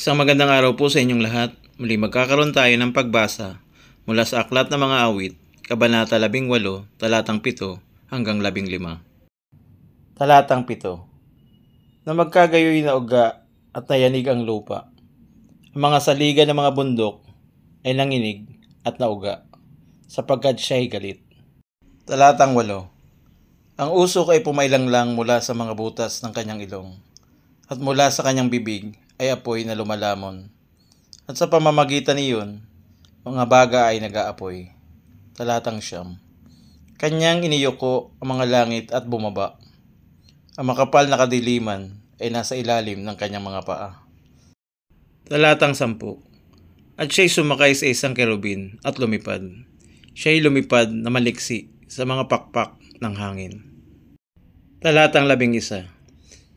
Isang magandang araw po sa inyong lahat. Muli magkakaroon tayo ng pagbasa mula sa Aklat ng Mga Awit, Kabanata 18, Talatang 7 hanggang 15. Talatang 7. Na magkagayoy na uga at nayanig ang lupa. Ang mga saligan ng mga bundok ay nanginig at nauga, sapagkat siya'y galit. Talatang 8. Ang usok ay pumailanglang mula sa mga butas ng kanyang ilong, at mula sa kanyang bibig ay apoy na lumalamon. At sa pamamagitan niyon, mga baga ay nag-aapoy. Talatang 9. Kanyang iniyuko ang mga langit at bumaba. Ang makapal na kadiliman ay nasa ilalim ng kanyang mga paa. Talatang 10. At siya'y sumakay sa isang kerubin at lumipad. Siya'y lumipad na maliksi sa mga pakpak ng hangin. Talatang 11.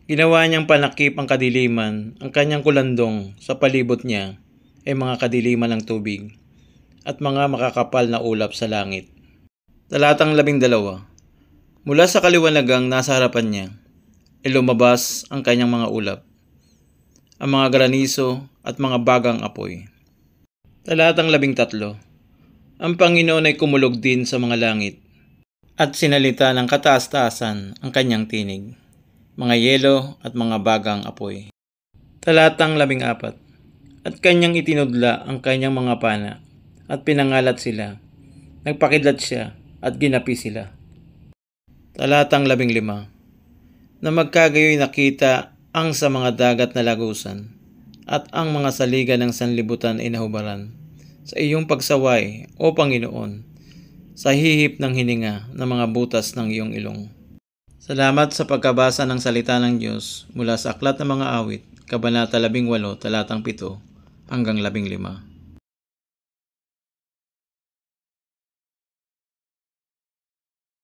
Ginawa niyang panakip ang kadiliman, ang kanyang kulandong sa palibot niya ay mga kadiliman ng tubig at mga makakapal na ulap sa langit. Talatang 12. Mula sa kaliwanagang nasa harapan niya ay lumabas ang kanyang mga ulap, ang mga granizo at mga bagang apoy. Talatang 13. Ang Panginoon ay kumulog din sa mga langit at sinalita ng kataas-taasan ang kanyang tinig, mga yelo at mga bagang apoy. Talatang 14. At kanyang itinudla ang kanyang mga pana at pinangalat sila. Nagpakidlat siya at ginapi sila. Talatang 15. Na magkagayoy nakita ang sa mga dagat na lagusan at ang mga saligan ng sanlibutan ay nahubaran sa iyong pagsaway, O Panginoon, sa hihip ng hininga ng mga butas ng iyong ilong. Salamat sa pagkabasa ng salita ng Diyos mula sa Aklat ng Mga Awit, Kabanata 18, Talatang 7 hanggang 15.